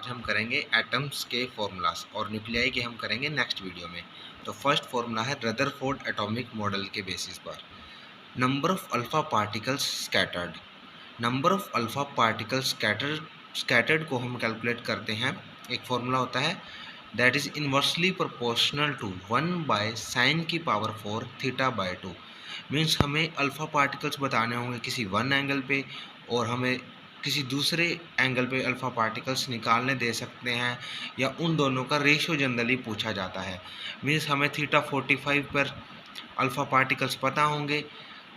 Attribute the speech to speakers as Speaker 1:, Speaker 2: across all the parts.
Speaker 1: हम करेंगे एटम्स के फॉर्मूलाज और न्यूक्लियाई के हम करेंगे नेक्स्ट वीडियो में। तो फर्स्ट फॉर्मूला है रदरफोर्ड एटॉमिक मॉडल के बेसिस पर number of alpha particles scattered. Number of alpha particles scattered को हम कैलकुलेट करते हैं। एक फॉर्मूला होता है that is inversely proportional to 1/sin⁴ θ/2। Means हमें अल्फा पार्टिकल्स बताने होंगे किसी वन एंगल पे और हमें किसी दूसरे एंगल पे अल्फ़ा पार्टिकल्स निकालने दे सकते हैं, या उन दोनों का रेशियो जनरली पूछा जाता है। मीन्स हमें θ45 पर अल्फ़ा पार्टिकल्स पता होंगे,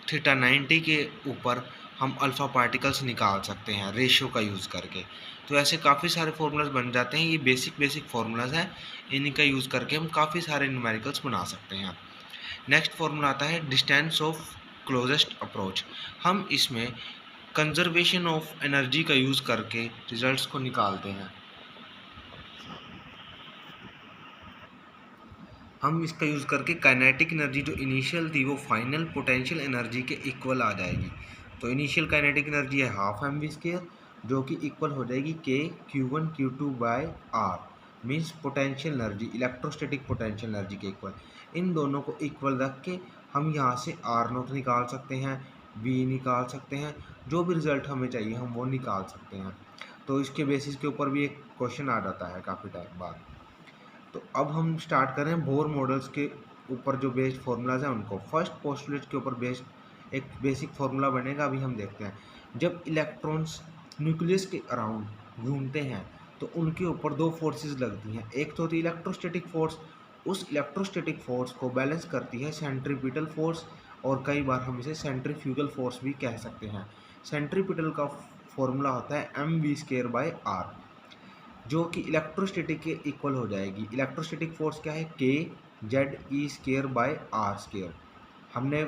Speaker 1: θ90 के ऊपर हम अल्फ़ा पार्टिकल्स निकाल सकते हैं रेशियो का यूज़ करके। तो ऐसे काफ़ी सारे फार्मूलाज बन जाते हैं। ये बेसिक फार्मूलाज हैं, इन्हीं का यूज़ करके हम काफ़ी सारे न्यूमेरिकल्स बना सकते हैं। नेक्स्ट फार्मूला आता है डिस्टेंस ऑफ क्लोजेस्ट अप्रोच। हम इसमें कंजर्वेशन ऑफ एनर्जी का यूज़ करके रिजल्ट्स को निकालते हैं। हम इसका यूज़ करके काइनेटिक एनर्जी जो इनिशियल थी वो फाइनल पोटेंशियल एनर्जी के इक्वल आ जाएगी। तो इनिशियल काइनेटिक एनर्जी है हाफ mv², जो कि इक्वल हो जाएगी k q1 q2/r। Means potential energy electrostatic potential energy के इक्वल। इन दोनों को इक्वल रख के हम यहाँ से r0 निकाल सकते हैं, v निकाल सकते हैं, जो भी रिज़ल्ट हमें चाहिए हम वो निकाल सकते हैं। तो इसके बेसिस के ऊपर भी एक क्वेश्चन आ जाता है काफ़ी टाइम बाद। तो अब हम स्टार्ट कर रहे हैं बोर मॉडल्स के ऊपर जो बेस्ड फार्मूलाज हैं उनको। फर्स्ट पोस्टुलेट के ऊपर बेस्ड एक बेसिक फार्मूला बनेगा, अभी हम देखते हैं। जब इलेक्ट्रॉन्स न्यूक्लियस के अराउंड घूमते हैं तो उनके ऊपर दो फोर्सेस लगती हैं। एक तो होती है इलेक्ट्रोस्टैटिक फोर्स, उस इलेक्ट्रोस्टैटिक फोर्स को बैलेंस करती है सेंट्रीपिटल फोर्स, और कई बार हम इसे सेंट्रीफ्यूगल फोर्स भी कह सकते हैं। सेंट्रीपिटल का फॉर्मूला होता है mv²/r, जो कि इलेक्ट्रोस्टैटिक के इक्वल हो जाएगी। इलेक्ट्रोस्टैटिक फोर्स क्या है, kZe²/r²। हमने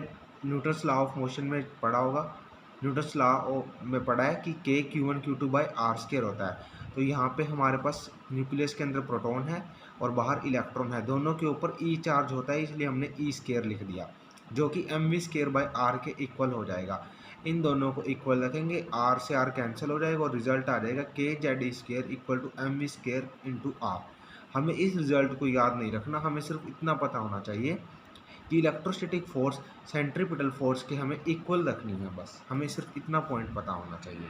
Speaker 1: न्यूटन्स लॉ ऑफ मोशन में पढ़ा होगा, न्यूटन्स लॉ में पढ़ा है कि k q1 q2/r² होता है। तो यहाँ पे हमारे पास न्यूक्लियस के अंदर प्रोटॉन है और बाहर इलेक्ट्रॉन है, दोनों के ऊपर E चार्ज होता है, इसलिए हमने E² लिख दिया, जो कि mv²/r के इक्वल हो जाएगा। इन दोनों को इक्वल रखेंगे, r से r कैंसिल हो जाएगा और रिजल्ट आ जाएगा kZe² equal to mv² into r। हमें इस रिजल्ट को याद नहीं रखना, हमें सिर्फ इतना पता होना चाहिए कि इलेक्ट्रोस्टैटिक फोर्स सेंट्रीपिटल फोर्स के हमें इक्वल रखनी है, बस हमें सिर्फ इतना पॉइंट पता होना चाहिए।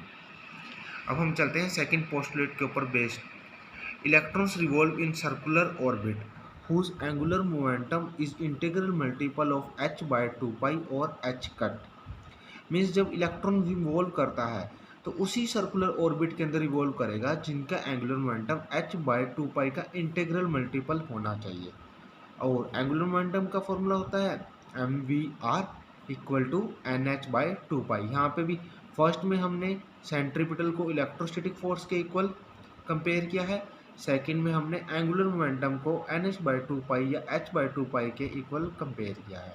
Speaker 1: अब हम चलते हैं सेकंड पोस्टुलेट के ऊपर based. Electrons revolve in circular orbit whose angular momentum is integral multiple of h/2π और h कट। मीन्स जब इलेक्ट्रॉन रिवॉल्व करता है तो उसी सर्कुलर ऑर्बिट के अंदर रिवॉल्व करेगा जिनका एंगुलर मोमेंटम h/2π का इंटीग्रल मल्टीपल होना चाहिए। और एंगुलर मोमेंटम का फॉर्मूला होता है mvr इक्वल टू nh/2π। यहाँ पे भी फर्स्ट में हमने सेंट्रीपिटल को इलेक्ट्रोस्टैटिक फोर्स के इक्वल कंपेयर किया है, सेकंड में हमने एंगुलर मोमेंटम को nh/2π या h/2π के इक्वल कंपेयर किया है।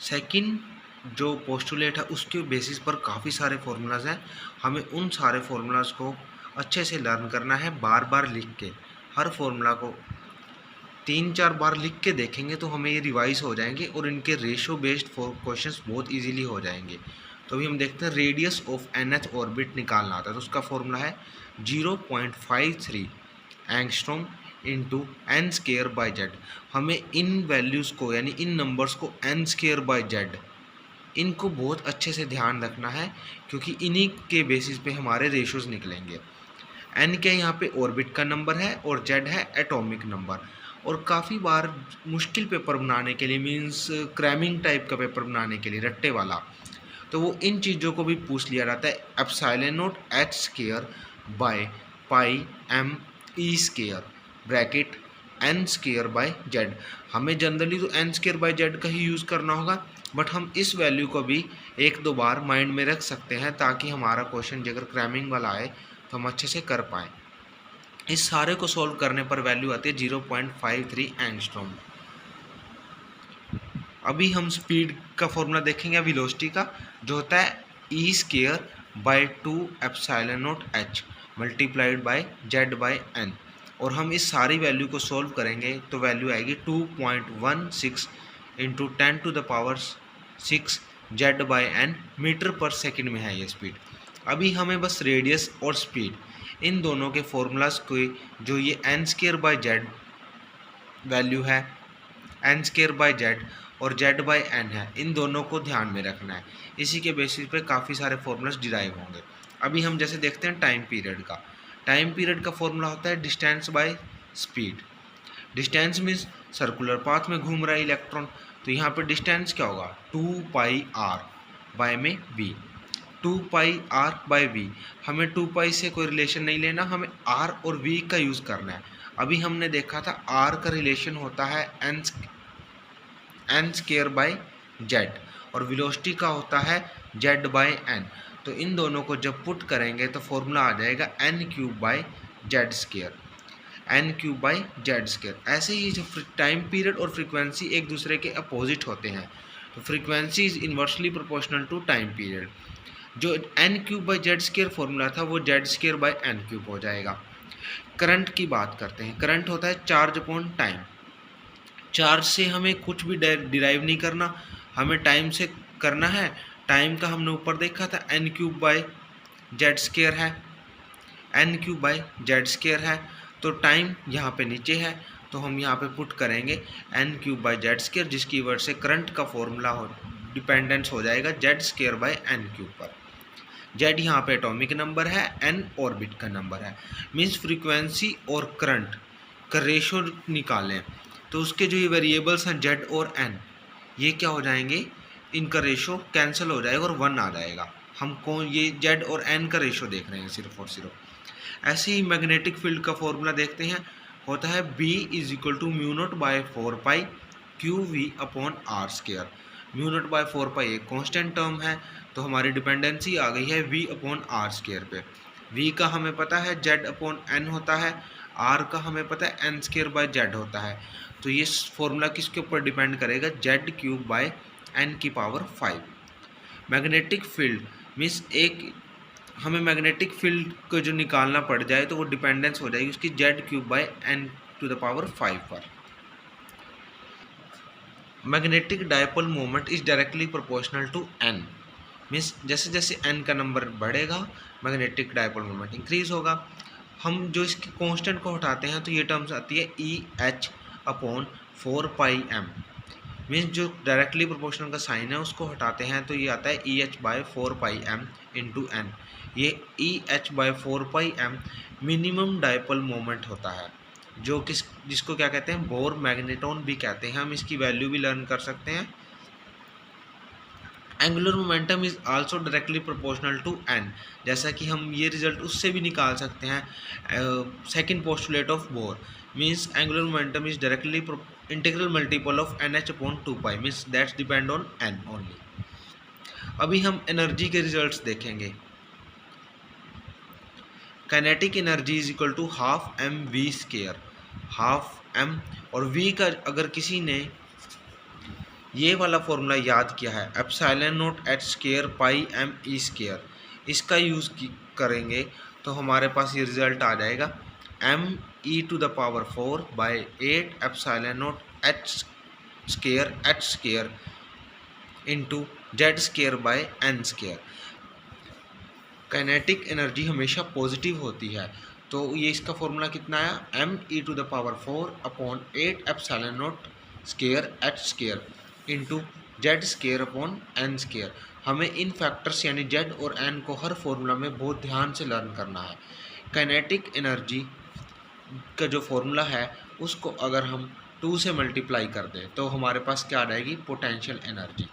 Speaker 1: सेकंड जो पोस्टुलेट है उसके बेसिस पर काफ़ी सारे फार्मूलाज हैं, हमें उन सारे फार्मूलाज को अच्छे से लर्न करना है, बार बार लिख के। हर फार्मूला को 3-4 बार लिख के देखेंगे तो हमें ये रिवाइज हो जाएंगे और इनके रेशियो बेस्ड क्वेश्चंस बहुत इजीली हो जाएंगे। तो अभी हम देखते हैं रेडियस ऑफ NH ऑर्बिट निकालना आता है, तो उसका फॉर्मूला है 0.53 एंगस्ट्रॉम इंटू n²/z। हमें इन वैल्यूज़ को यानी इन नंबर्स को n²/z इनको बहुत अच्छे से ध्यान रखना है, क्योंकि इन्हीं के बेसिस पे हमारे रेशियोज निकलेंगे। n क्या यहाँ पे ऑर्बिट का नंबर है और z है एटॉमिक नंबर। और काफ़ी बार मुश्किल पेपर बनाने के लिए, मींस क्रैमिंग टाइप का पेपर बनाने के लिए रट्टे वाला, तो वो इन चीज़ों को भी पूछ लिया जाता है। ε0 h² ब्रैकेट n²/z। हमें जनरली तो n²/z का ही यूज़ करना होगा, बट हम इस वैल्यू को भी एक दो बार माइंड में रख सकते हैं ताकि हमारा क्वेश्चन अगर क्रैमिंग वाला आए तो हम अच्छे से कर पाएँ। इस सारे को सॉल्व करने पर वैल्यू आती है 0.53 एंगस्ट्रॉम। अभी हम स्पीड का फॉर्मूला देखेंगे वेलोसिटी का, जो होता है E²/2ε0 h multiplied by z/n। और हम इस सारी वैल्यू को सॉल्व करेंगे तो वैल्यू आएगी 2.16 इंटू 10⁻6 z/n मीटर पर सेकंड में है ये स्पीड। अभी हमें बस रेडियस और स्पीड इन दोनों के फॉर्मूलाज को जो ये N square by Z value है, एन स्क्वायर बाई जेड और जेड बाई एन है, इन दोनों को ध्यान में रखना है। इसी के बेसिस पे काफ़ी सारे फॉर्मूलाज डिराइव होंगे। अभी हम जैसे देखते हैं टाइम पीरियड का। टाइम पीरियड का फॉर्मूला होता है distance by speed. Distance means circular path में घूम रहा है इलेक्ट्रॉन, तो यहाँ पे डिस्टेंस क्या होगा 2 पाई आर बाय में V. 2 pi R by V, हमें 2 पाई से कोई रिलेशन नहीं लेना, हमें आर और वी का यूज़ करना है। अभी हमने देखा था आर का रिलेशन होता है एन स्क्वायर बाय जेड और वेलोसिटी का होता है जेड बाय एन। तो इन दोनों को जब पुट करेंगे तो फॉर्मूला आ जाएगा N cube by Z square, N cube by Z square. ऐसे ही जो टाइम पीरियड और फ्रीक्वेंसी एक दूसरे के अपोजिट होते हैं, तो frequency is inversely proportional to time period. जो n cube by Z square formula था वो z square by N cube हो जाएगा। करंट की बात करते हैं। करंट होता है चार्ज अपॉन टाइम। चार्ज से हमें कुछ भी डिराइव नहीं करना, हमें टाइम से करना है। टाइम का हमने ऊपर देखा था n cube by Z square है, n cube by Z square है। तो टाइम यहाँ पे नीचे है, तो हम यहाँ पे पुट करेंगे N cube by Z square, जिसकी वजह से करंट का फॉर्मूला डिपेंडेंस हो जाएगा Z square by N cube पर। जेड यहाँ पे एटॉमिक नंबर है, एन ऑर्बिट का नंबर है। मीन्स फ्रीक्वेंसी और करंट का रेशो निकालें तो उसके जो ये वेरिएबल्स हैं जेड और एन, ये क्या हो जाएंगे, इनका रेशो कैंसिल हो जाएगा और 1 आ जाएगा। हम कौन ये जेड और एन का रेशो देख रहे हैं सिर्फ और सिर्फ। ऐसे ही मैग्नेटिक फील्ड का फॉर्मूला देखते हैं, होता है B is equal to mu not by 4 pi Q V upon R square. Mu not by 4 pi एक कॉन्स्टेंट टर्म है, तो हमारी डिपेंडेंसी आ गई है V अपॉन आर स्क्वायर पे। V का हमें पता है जेड अपॉन एन होता है, आर का हमें पता है एन स्क्वायर बाय जेड होता है। तो ये फॉर्मूला किसके ऊपर डिपेंड करेगा, जेड क्यूब बाय एन की पावर 5। मैग्नेटिक फील्ड मीन्स एक हमें मैग्नेटिक फील्ड को जो निकालना पड़ जाए तो वो डिपेंडेंस हो जाएगी उसकी Z cube by N to the power 5 पर। Magnetic dipole moment is directly proportional to N. Means जैसे जैसे एन का नंबर बढ़ेगा मैग्नेटिक डायपोल मोमेंट इंक्रीज होगा। हम जो इसके कांस्टेंट को हटाते हैं तो ये टर्म्स आती है ई एच अपॉन 4 पाई एम। मीन्स जो डायरेक्टली प्रोपोर्शनल का साइन है उसको हटाते हैं तो ये आता है ई एच बाय 4 पाई एम इंटू एन। ये ई एच बाय 4 पाई एम मिनिमम डायपोल मोमेंट होता है, जो जिसको क्या कहते हैं, बोर मैग्नेटॉन भी कहते हैं। हम इसकी वैल्यू भी लर्न कर सकते हैं। Angular momentum is also directly proportional to N, जैसा कि हम ये रिजल्ट उससे भी निकाल सकते हैं। Second postulate of Bohr means angular momentum is directly integral multiple of N H upon 2 pi means that's depend on N only. अभी हम एनर्जी के रिजल्ट्स देखेंगे। Kinetic energy is equal to half M V square. Half M और V का अगर किसी ने ये वाला फॉर्मूला याद किया है, epsilon not H square pi M E square, इसका यूज़ करेंगे तो हमारे पास ये रिजल्ट आ जाएगा M E to the power 4 by 8 epsilon not H square into Z square by N square. Kinetic energy हमेशा पॉजिटिव होती है, तो ये इसका फॉर्मूला कितना आया, M E to the power 4 upon 8 epsilon not square H square into Z square upon N square. हमें इन factors यानी जेड और एन को हर फॉर्मूला में बहुत ध्यान से लर्न करना है। काइनेटिक एनर्जी का जो फॉर्मूला है उसको अगर हम 2 से मल्टीप्लाई कर दें तो हमारे पास क्या आ जाएगी, पोटेंशियल एनर्जी।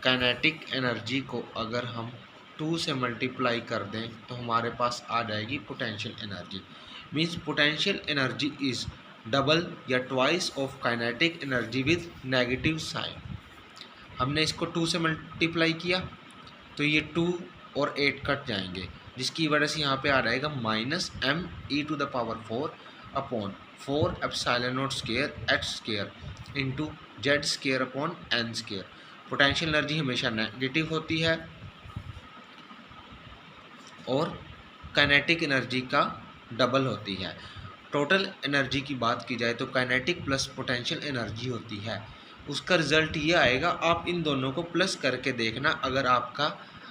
Speaker 1: काइनेटिक एनर्जी को अगर हम 2 से मल्टीप्लाई कर दें तो हमारे पास आ जाएगी potential energy. Means potential energy is double या twice of kinetic energy with negative sign. हमने इसको 2 से मल्टीप्लाई किया तो ये 2 और 8 कट जाएंगे, जिसकी वजह से यहाँ पे आ जाएगा minus M E to the power 4 upon 4 epsilon not square H square into Z square upon N square. Potential energy हमेशा नेगेटिव होती है और काइनेटिक एनर्जी का डबल होती है। टोटल एनर्जी की बात की जाए तो काइनेटिक प्लस पोटेंशियल एनर्जी होती है, उसका रिजल्ट ये आएगा। आप इन दोनों को प्लस करके देखना, अगर आपका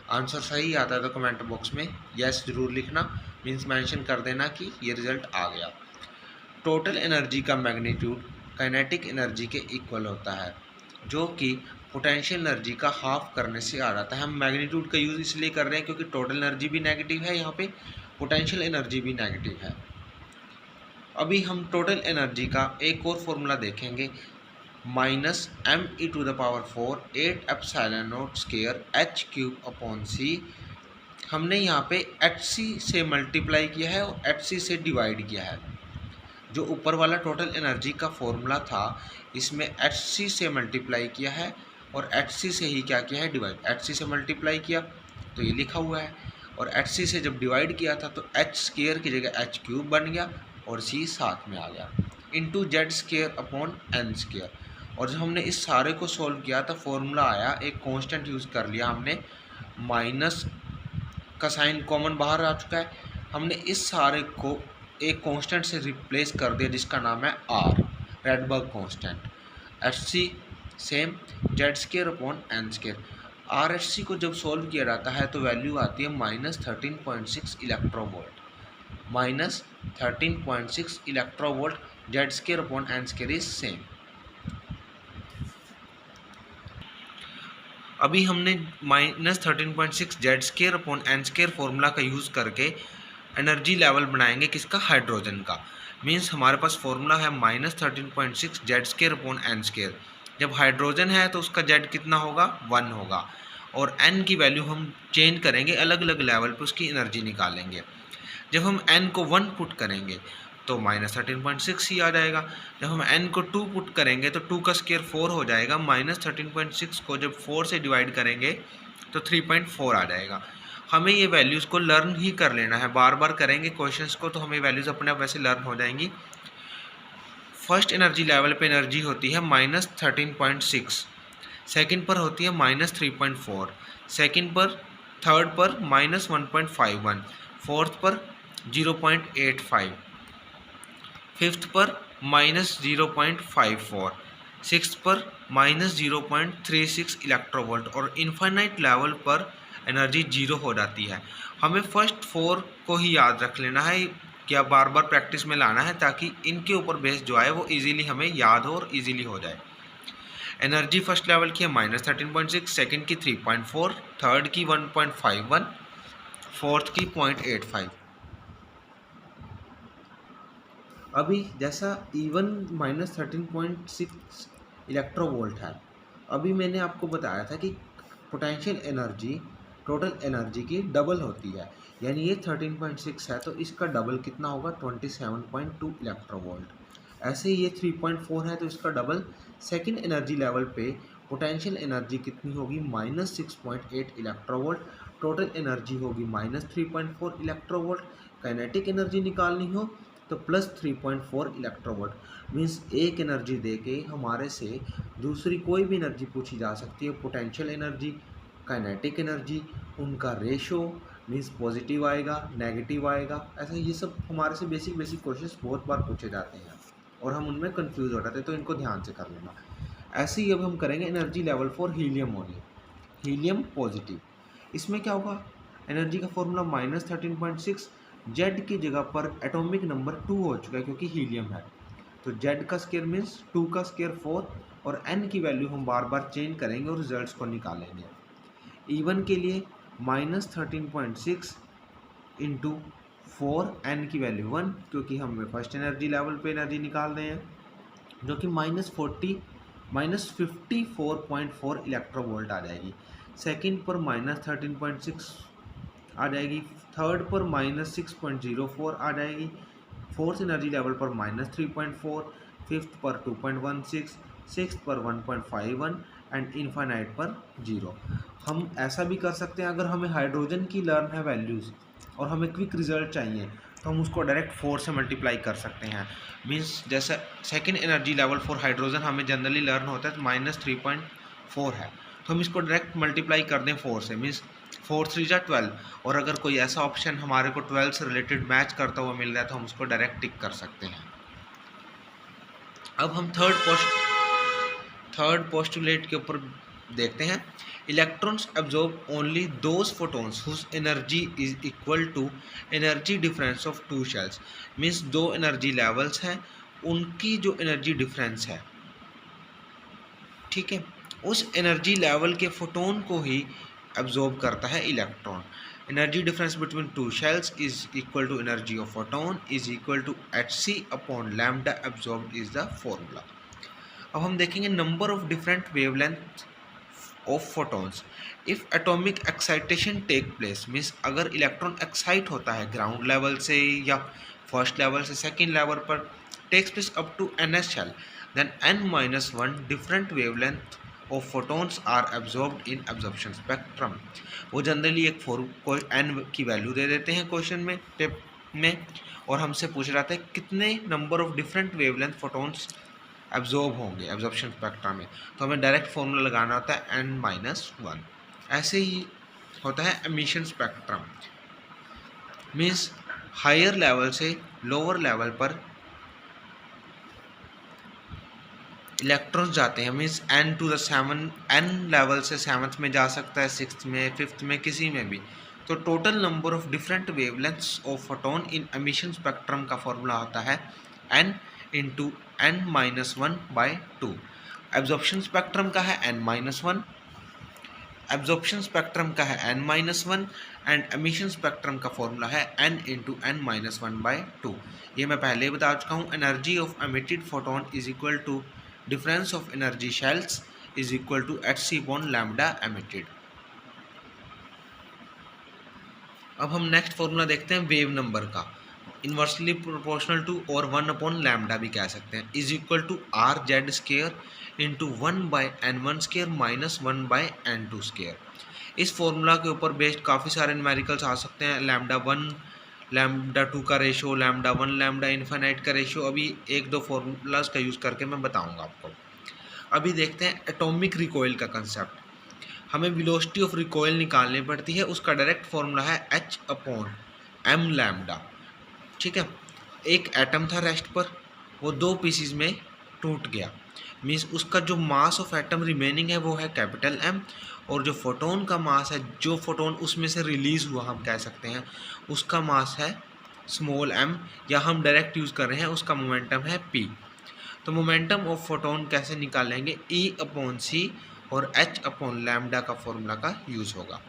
Speaker 1: आंसर सही आता है तो कमेंट बॉक्स में यस ज़रूर लिखना, मीन्स मेंशन कर देना कि ये रिजल्ट आ गया। टोटल एनर्जी का मैग्नीट्यूड काइनेटिक एनर्जी के इक्वल होता है, जो कि पोटेंशियल एनर्जी का हाफ करने से आ जाता है। हम मैग्नीट्यूड का यूज़ इसलिए कर रहे हैं क्योंकि टोटल एनर्जी भी नेगेटिव है, यहाँ पे पोटेंशियल एनर्जी भी नेगेटिव है। अभी हम टोटल एनर्जी का एक और फॉर्मूला देखेंगे, -m⁴ 8 epsilon not square h³ c। हमने यहाँ पे hc से मल्टीप्लाई किया है और hc से डिवाइड किया है। जो ऊपर वाला टोटल एनर्जी का फॉर्मूला था, इसमें hc से मल्टीप्लाई किया है और hc से ही क्या किया है, डिवाइड। hc से मल्टीप्लाई किया तो ये लिखा हुआ है, और hc से जब डिवाइड किया था तो h² की जगह h³ बन गया और c साथ में आ गया, इंटू z² और जब हमने इस सारे को सॉल्व किया तो फॉर्मूला आया, एक कांस्टेंट यूज़ कर लिया हमने, माइनस का साइन कॉमन बाहर आ चुका है, हमने इस सारे को एक कांस्टेंट से रिप्लेस कर दिया जिसका नाम है r, Rydberg constant. hc same z²/n²। rhc को जब सॉल्व किया जाता है तो वैल्यू आती है -13.6 electronvolt, -13.6 electronvolt. z²/n² is same. अभी हमने -13.6 z²/n² फॉर्मूला का यूज़ करके एनर्जी लेवल बनाएंगे किसका, हाइड्रोजन का। मींस हमारे पास फॉर्मूला है -13.6 z²/n²। जब हाइड्रोजन है तो उसका z कितना होगा, 1 होगा, और n की वैल्यू हम चेंज करेंगे, अलग अलग लेवल पे उसकी एनर्जी निकालेंगे। जब हम n को 1 पुट करेंगे तो -13.6 ही आ जाएगा। जब हम n को 2 पुट करेंगे तो 2 का स्क्वायर 4 हो जाएगा, -13.6 को जब 4 से डिवाइड करेंगे तो 3.4 आ जाएगा। हमें ये वैल्यूज़ को लर्न ही कर लेना है, बार बार करेंगे क्वेश्चंस को तो हमें वैल्यूज़ अपने आप वैसे लर्न हो जाएंगी। फर्स्ट एनर्जी लेवल पे एनर्जी होती है -13.6, सेकंड पर होती है -3.4, सेकंड पर, थर्ड पर -1.51, फोर्थ पर 0.85, फिफ्थ पर -0.54, सिक्स्थ पर -0.36 इलेक्ट्रोवोल्ट, और इनफाइनाइट लेवल पर एनर्जी 0 हो जाती है। हमें फर्स्ट 4 को ही याद रख लेना है या बार बार प्रैक्टिस में लाना है ताकि इनके ऊपर बेस जो है वो इजीली हमें याद हो और इजीली हो जाए। एनर्जी फर्स्ट लेवल की है -13.6, सेकंड की 3.4, थर्ड की 1.51, फोर्थ की 0.85। अभी जैसा E1 -13.6 इलेक्ट्रोवोल्ट है, अभी मैंने आपको बताया था कि पोटेंशियल एनर्जी टोटल एनर्जी की डबल होती है, यानी ये 13.6 है तो इसका डबल कितना होगा, 27.2 इलेक्ट्रोवोल्ट। ऐसे ही ये 3.4 है तो इसका डबल सेकंड एनर्जी लेवल पे पोटेंशियल एनर्जी कितनी होगी, -6.8 इलेक्ट्रोवोल्ट। टोटल एनर्जी होगी -3.4 इलेक्ट्रोवोल्ट। काइनेटिक एनर्जी निकालनी हो तो +3.4 इलेक्ट्रोवोल्ट। मीन्स एक एनर्जी दे के हमारे से दूसरी कोई भी एनर्जी पूछी जा सकती है, पोटेंशियल एनर्जी, काइनेटिक एनर्जी, उनका रेशो, मीन्स पॉजिटिव आएगा, नेगेटिव आएगा, ऐसा ये सब हमारे से बेसिक क्वेश्चंस बहुत बार पूछे जाते हैं और हम उनमें कंफ्यूज हो जाते हैं, तो इनको ध्यान से कर लेना। ऐसे ही अब हम करेंगे energy level for helium only, helium positive. इसमें क्या होगा, एनर्जी का फॉर्मूला -13.6, जेड की जगह पर एटॉमिक नंबर 2 हो चुका है क्योंकि हीलियम है, तो जेड का स्क्वायर मीन्स 2 का स्क्वायर 4, और एन की वैल्यू हम बार बार चेंज करेंगे और रिजल्ट्स को निकालेंगे। E1 के लिए -13.6 इंटू 4, एन की वैल्यू 1, क्योंकि हम फर्स्ट एनर्जी लेवल पे एनर्जी निकाल रहे हैं, जो कि -54.4 इलेक्ट्रोवोल्ट आ जाएगी। सेकंड पर -13.6 आ जाएगी, थर्ड पर -6.04 आ जाएगी, फोर्थ एनर्जी लेवल पर -3.4, फिफ्थ पर 2.16, सिक्स्थ पर 1.51 एंड इनफाइनाइट पर 0। हम ऐसा भी कर सकते हैं, अगर हमें हाइड्रोजन की लर्न है वैल्यूज़ और हमें क्विक रिजल्ट चाहिए तो हम उसको डायरेक्ट 4 से मल्टीप्लाई कर सकते हैं। मीन्स जैसा second energy level for hydrogen हमें जनरली लर्न होता है तो -3.4 है, तो हम इसको डायरेक्ट मल्टीप्लाई कर दें 4 से, मीन्स 4 3 जा 12, और अगर कोई ऐसा ऑप्शन हमारे को 12 से रिलेटेड मैच करता हुआ मिल रहा है तो हम उसको डायरेक्ट टिक कर सकते हैं। अब हम थर्ड पोस्टुलेट के ऊपर देखते हैं। Electrons absorb only those photons whose energy is equal to energy difference of two shells. Means दो एनर्जी लेवल्स हैं, उनकी जो एनर्जी डिफरेंस है, ठीक है, उस एनर्जी लेवल के फोटोन को ही एब्जॉर्ब करता है electron. Energy difference between two shells is equal to energy of photon is equal to hc upon lambda absorb is the formula. अब हम देखेंगे number of different wavelength of photons if atomic excitation take place. Means अगर electron excite होता है ground level से या first level से second level पर, takes place up to ns shell, then n-1 different wavelength of photons are absorbed in absorption spectrum। वो generally एक कोई n की वैल्यू दे देते हैं क्वेश्चन में, टिप में, और हमसे पूछ रहा था कितने number of different wavelength photons absorb होंगे एब्जॉर्प्शन स्पेक्ट्रा में। तो हमें डायरेक्ट फॉर्मूला लगाना होता है n-1। ऐसे ही होता है emission spectrum. Means higher level से लोअर लेवल पर इलेक्ट्रॉन्स जाते हैं। Means n to the 7, n level से 7th में जा सकता है, 6th में, 5th में, किसी में भी। तो total number of different wavelengths of photon in emission spectrum का फॉर्मूला होता है n into n-1/2। Absorption spectrum का है n-1, एब्जॉर्प्शन स्पेक्ट्रम का है n-1 एंड एमिशन स्पेक्ट्रम का फॉर्मूला है n इंटू n-1/2। ये मैं पहले ही बता चुका हूँ। Energy of emitted photon is equal to difference of energy shells is equal to hc upon lambda emitted. अब हम नेक्स्ट फॉर्मूला देखते हैं वेव नंबर का। इन्वर्सली प्रोपोर्शनल टू और 1 अपॉन लैम्डा भी कह सकते हैं, is equal to R Z square into 1/n1 square minus 1/n2 square. इस फॉर्मूला के ऊपर बेस्ड काफ़ी सारे न्यूमेरिकल्स आ सकते हैं। λ1 λ2 का रेशो, λ1 λ इन्फिनाइट का रेशो। अभी एक दो फॉर्मूलाज का यूज़ करके मैं बताऊंगा आपको। अभी देखते हैं एटॉमिक रिकॉइल का कंसेप्ट। हमें वेलोसिटी ऑफ रिकॉइल निकालनी पड़ती है, उसका डायरेक्ट फॉर्मूला है h अपॉन m लैम्डा। ठीक है, एक एटम था रेस्ट पर, वो 2 पीसीज में टूट गया। मीन्स उसका जो मास ऑफ एटम रिमेनिंग है वो है कैपिटल M, और जो फोटोन का मास है, जो फोटोन उसमें से रिलीज़ हुआ हम कह सकते हैं, उसका मास है स्मॉल m, या हम डायरेक्ट यूज़ कर रहे हैं उसका मोमेंटम है p। तो मोमेंटम ऑफ फोटोन कैसे निकालेंगे, E अपॉन सी और h अपॉन लैम्डा का फॉर्मूला का यूज़ होगा।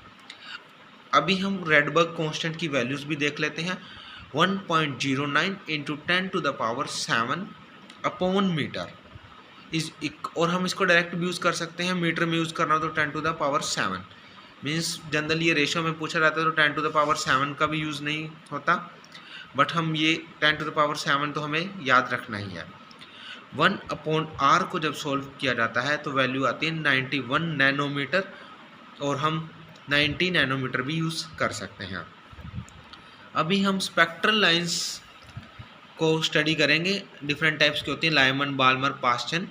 Speaker 1: अभी हम रेडबर्ग कांस्टेंट की वैल्यूज़ भी देख लेते हैं। 1.09 इंटू 10⁻7 अपॉन मीटर इज और हम इसको डायरेक्ट भी यूज़ कर सकते हैं, मीटर में यूज़ करना तो 10⁻7। मीन्स जनरली ये रेशो में पूछा जाता है तो 10⁻7 का भी यूज़ नहीं होता, बट हम ये 10⁻7 तो हमें याद रखना ही है। 1/r को जब सॉल्व किया जाता है तो वैल्यू आती है 91 नैनोमीटर, और हम 90 नैनोमीटर भी यूज़ कर सकते हैं। अभी हम स्पेक्ट्रल लाइंस को स्टडी करेंगे। डिफरेंट टाइप्स की होती हैं, लाइमन, बाल्मर, पास्चन,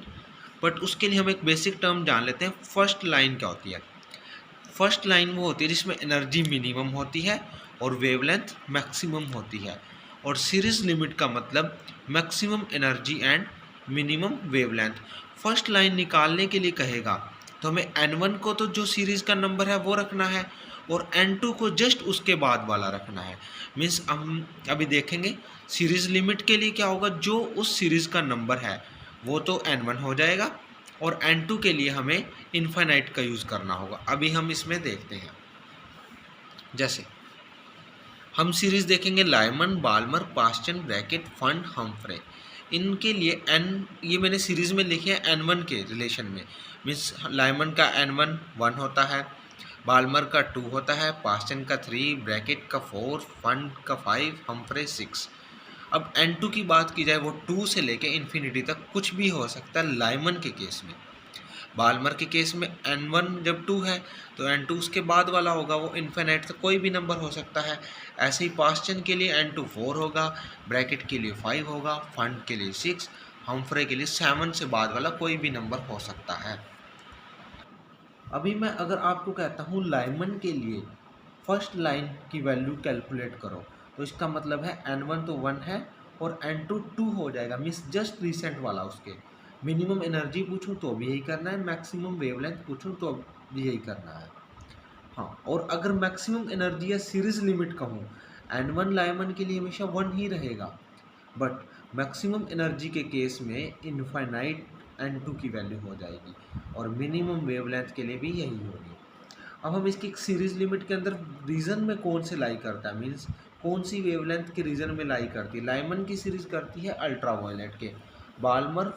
Speaker 1: बट उसके लिए हम एक बेसिक टर्म जान लेते हैं। फर्स्ट लाइन क्या होती है? फर्स्ट लाइन वो होती है जिसमें एनर्जी मिनिमम होती है और वेवलेंथ मैक्सिमम होती है, और सीरीज लिमिट का मतलब maximum energy and minimum wavelength. First line निकालने के लिए कहेगा तो हमें n1 को तो जो सीरीज़ का नंबर है वो रखना है, और n2 को जस्ट उसके बाद वाला रखना है। मीन्स हम अभी देखेंगे सीरीज़ लिमिट के लिए क्या होगा, जो उस सीरीज़ का नंबर है वो तो n1 हो जाएगा, और n2 के लिए हमें इन्फिनाइट का यूज़ करना होगा। अभी हम इसमें देखते हैं, जैसे हम सीरीज़ देखेंगे Lyman, Balmer, Paschen, Brackett, Pfund, Humphrey. इनके लिए n ये मैंने सीरीज़ में लिखे हैं n1 के रिलेशन में। मीन्स लाइमन का n1 1 होता है, बाल्मर का 2 होता है, पास्चन का 3, ब्रैकेट का 4, फंड का 5, हम्फ्रे 6। अब n2 की बात की जाए वो 2 से लेके इन्फिनिटी तक कुछ भी हो सकता है लाइमन के केस में। बाल्मर के केस में n1 जब 2 है तो n2 उसके बाद वाला होगा, वो इन्फिनाइट तो कोई भी नंबर हो सकता है। ऐसे ही पास्चन के लिए n2 4 होगा, ब्रैकेट के लिए 5 होगा, फंड के लिए 6, हम्फ्रे के लिए 7 से बाद वाला कोई भी नंबर हो सकता है। अभी मैं अगर आपको कहता हूँ लाइमन के लिए फर्स्ट लाइन की वैल्यू कैलकुलेट करो, तो इसका मतलब है n1 तो 1 है और n2 2 हो जाएगा, मीन्स जस्ट रिसेंट वाला उसके। मिनिमम एनर्जी पूछूं तो भी यही करना है, मैक्सिमम वेवलेंथ पूछूं तो भी यही करना है। हाँ, और अगर मैक्सिमम एनर्जी या सीरीज लिमिट कहूँ, N1 लाइमन के लिए हमेशा 1 ही रहेगा, बट मैक्सिमम एनर्जी के केस में इनफाइनाइट N2 की वैल्यू हो जाएगी, और मिनिमम वेवलेंथ के लिए भी यही होगी। अब हम इसकी सीरीज लिमिट के अंदर रीजन में कौन से लाई करता है, मीन्स कौन सी वेवलेंथ के रीजन में लाई करती है। लाइमन की सीरीज करती है अल्ट्रावायलेट के, बाल्मर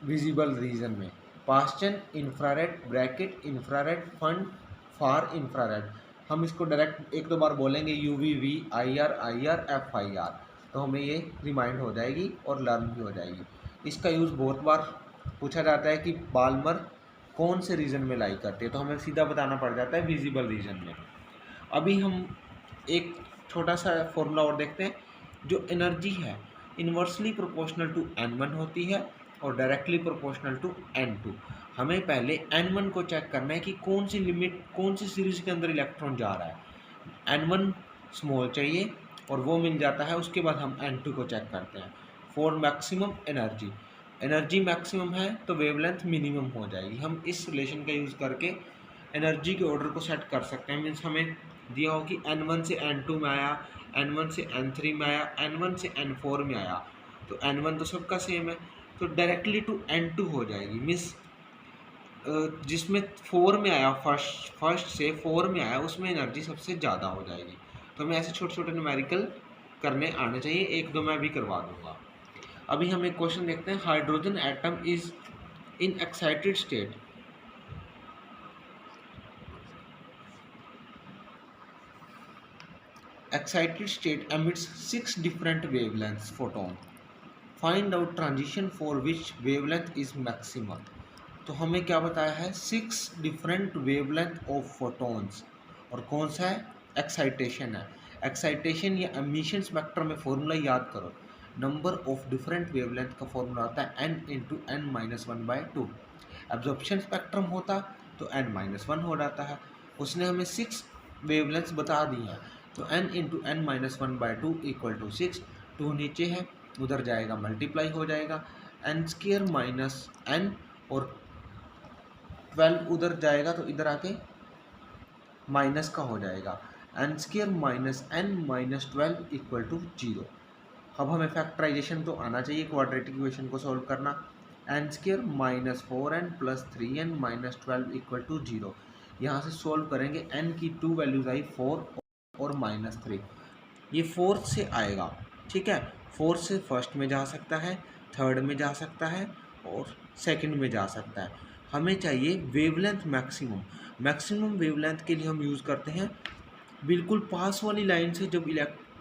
Speaker 1: विजिबल रीजन में, Paschen infrared Brackett infrared Pfund far infrared. हम इसको डायरेक्ट एक दो बार बोलेंगे UV V IR IR FIR, तो हमें ये रिमाइंड हो जाएगी और लर्न भी हो जाएगी। इसका यूज़ बहुत बार पूछा जाता है कि बाल्मर कौन से रीजन में लाई करते हैं, तो हमें सीधा बताना पड़ जाता है विजिबल रीजन में। अभी हम एक छोटा सा फॉर्मूला और देखते हैं। जो एनर्जी है इन्वर्सली प्रोपोर्शनल टू N1 होती है और डायरेक्टली प्रोपोर्शनल टू N2। हमें पहले N1 को चेक करना है कि कौन सी लिमिट, कौन सी सीरीज के अंदर इलेक्ट्रॉन जा रहा है। N1 स्मॉल चाहिए और वो मिल जाता है, उसके बाद हम N2 को चेक करते हैं for maximum energy. Energy maximum है तो वेवलेंथ मिनिमम हो जाएगी। हम इस रिलेशन का यूज़ करके एनर्जी के ऑर्डर को सेट कर सकते हैं। मीन्स हमें दिया हो कि N1 से N2 में आया, N1 से N3 में आया, N1 से N4 में आया, तो N1 तो सबका सेम है, तो डायरेक्टली टू N2 हो जाएगी। मीन्स जिसमें 4 में आया, फर्स्ट से 4 में आया, उसमें एनर्जी सबसे ज़्यादा हो जाएगी। तो हमें ऐसे छोटे छोटे न्यूमेरिकल करने आने चाहिए, एक दो मैं भी करवा दूंगा। अभी हम एक क्वेश्चन देखते हैं। Hydrogen atom is in excited state, excited state emits 6 different wavelengths photon. Find out transition for which wavelength is maximum. तो हमें क्या बताया है, 6 डिफरेंट वेवलेंथ ऑफ फोटॉन्स, और कौन सा है, एक्साइटेशन है। एक्साइटेशन या एमिशन स्पेक्ट्रम में फॉर्मूला याद करो, नंबर ऑफ डिफरेंट वेवलेंथ का फॉर्मूला होता है n×n-1/2। एब्जॉर्प्शन स्पेक्ट्रम होता तो n-1 हो जाता है। उसने हमें 6 वेवलेंथ्स बता दी हैं, तो n×n-1/2 = 6। 2 नीचे है, उधर जाएगा मल्टीप्लाई हो जाएगा, n² - n, और 12 उधर जाएगा तो इधर आके माइनस का हो जाएगा, n² - n - 12 = 0। अब हमें फैक्टराइजेशन तो आना चाहिए, क्वाड्रेटिक इक्वेशन को सॉल्व करना। n² - 4n + 3n - 12 = 0। यहाँ से सॉल्व करेंगे, n की 2 वैल्यूज आई 4 और -3, ये फोर्थ से आएगा, ठीक है। फोर्थ से फर्स्ट में जा सकता है, थर्ड में जा सकता है और सेकंड में जा सकता है। हमें चाहिए वेवलेंथ मैक्सिमम। मैक्सिमम वेवलेंथ के लिए हम यूज़ करते हैं बिल्कुल पास वाली लाइन से जब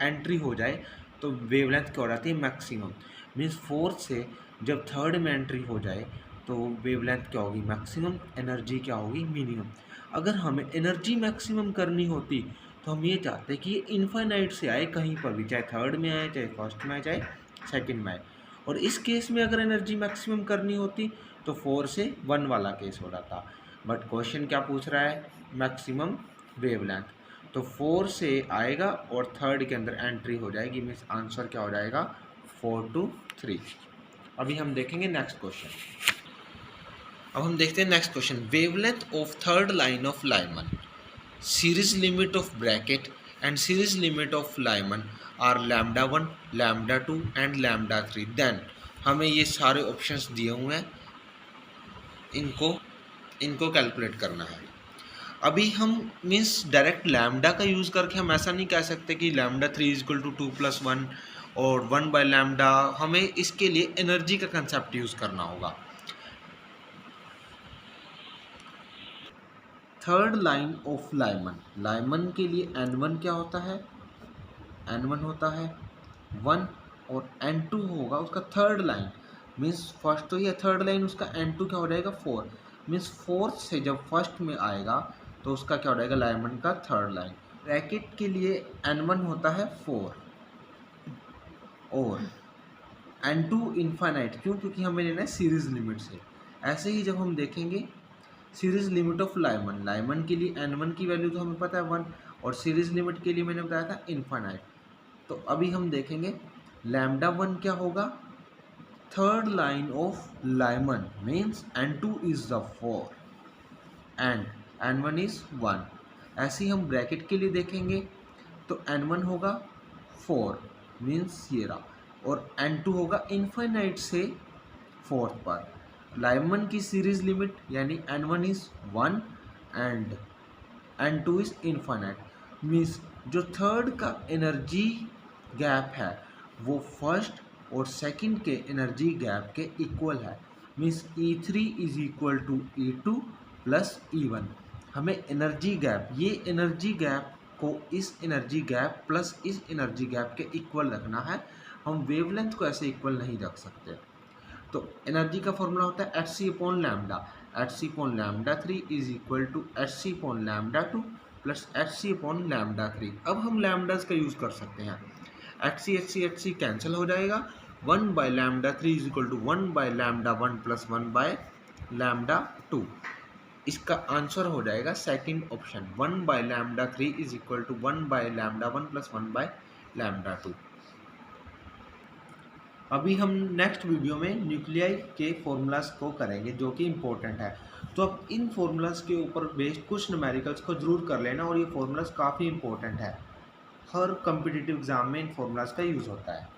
Speaker 1: एंट्री हो जाए तो वेवलेंथ क्या हो जाती है, मैक्सिमम। मीन्स फोर्थ से जब थर्ड में एंट्री हो जाए तो वेवलेंथ क्या होगी, मैक्सिमम। एनर्जी क्या होगी, मिनिमम। अगर हमें एनर्जी मैक्सिमम करनी होती तो हम ये चाहते हैं कि ये इनफाइनाइट से आए, कहीं पर भी, चाहे थर्ड में आए, चाहे फर्स्ट में आए, चाहे सेकंड में आए। और इस केस में अगर एनर्जी मैक्सिमम करनी होती तो 4 से 1 वाला केस हो जाता। बट क्वेश्चन क्या पूछ रहा है, मैक्सिमम वेवलेंथ, तो 4 से आएगा और थर्ड के अंदर एंट्री हो जाएगी। मीन्स आंसर क्या हो जाएगा, 4 to 3। अभी हम देखेंगे नेक्स्ट क्वेश्चन। अब हम देखते हैं next question. Wavelength of third line of Lyman, series limit of bracket and series limit of Lyman are λ1, λ2 and λ3। then हमें ये सारे ऑप्शंस दिए हुए हैं, इनको कैलकुलेट करना है। अभी हम मीन्स डायरेक्ट लैम्डा का यूज़ करके हम ऐसा नहीं कह सकते कि λ3 = 2 + 1 और 1/λ। हमें इसके लिए एनर्जी का कंसेप्ट यूज़ करना होगा। Third line of Lyman, Lyman के लिए N1 क्या होता है, N1 होता है 1 और N2 होगा उसका थर्ड लाइन। मीन्स फर्स्ट तो ये थर्ड लाइन, उसका N2 क्या हो जाएगा, 4। मीन्स फोर्थ से जब फर्स्ट में आएगा तो उसका क्या हो जाएगा, लाइमन का थर्ड लाइन। ब्रैकेट के लिए N1 होता है 4 और N2 इनफाइनाइट, क्यों, क्योंकि हमें लेना है सीरीज लिमिट से। ऐसे ही जब हम देखेंगे series limit of Lyman, Lyman के लिए N1 की वैल्यू तो हमें पता है 1, और सीरीज लिमिट के लिए मैंने बताया था इनफाइनाइट। तो अभी हम देखेंगे λ1 क्या होगा, third line of Lyman means N2 is the 4 and N1 is 1। ऐसे ही हम ब्रैकेट के लिए देखेंगे तो N1 होगा 4 मीन्स ये रहा, और N2 होगा इन्फाइनाइट से 4 पर। लाइमन की सीरीज लिमिट यानी N1 is 1 and N2 is infinite means जो थर्ड का एनर्जी गैप है वो फर्स्ट और सेकंड के एनर्जी गैप के इक्वल है, means E3 is equal to E2 plus E1। हमें एनर्जी गैप, ये एनर्जी गैप को इस एनर्जी गैप प्लस इस एनर्जी गैप के इक्वल रखना है। हम वेवलेंथ को ऐसे इक्वल नहीं रख सकते। तो एनर्जी का फॉर्मूला होता है Hc upon lambda. Hc upon lambda 3 is equal to Hc upon lambda 2 plus Hc upon lambda 3। अब हम लैम्डास का यूज़ कर सकते हैं। Hc कैंसिल हो जाएगा। 1 by lambda 3 is equal to 1 by lambda 1 plus 1 by lambda 2। इसका आंसर हो जाएगा second option, 1 by lambda 3 is equal to 1 by lambda 1 plus 1 by lambda 2। अभी हम नेक्स्ट वीडियो में न्यूक्लियाई के फॉर्मूलाज को करेंगे जो कि इम्पोर्टेंट है। तो अब इन फॉर्मूलाज के ऊपर बेस्ड कुछ न्यूमेरिकल्स को जरूर कर लेना, और ये फॉर्मूलाज काफ़ी इंपॉर्टेंट है, हर कॉम्पिटिटिव एग्जाम में इन फॉर्मूलाज का यूज़ होता है।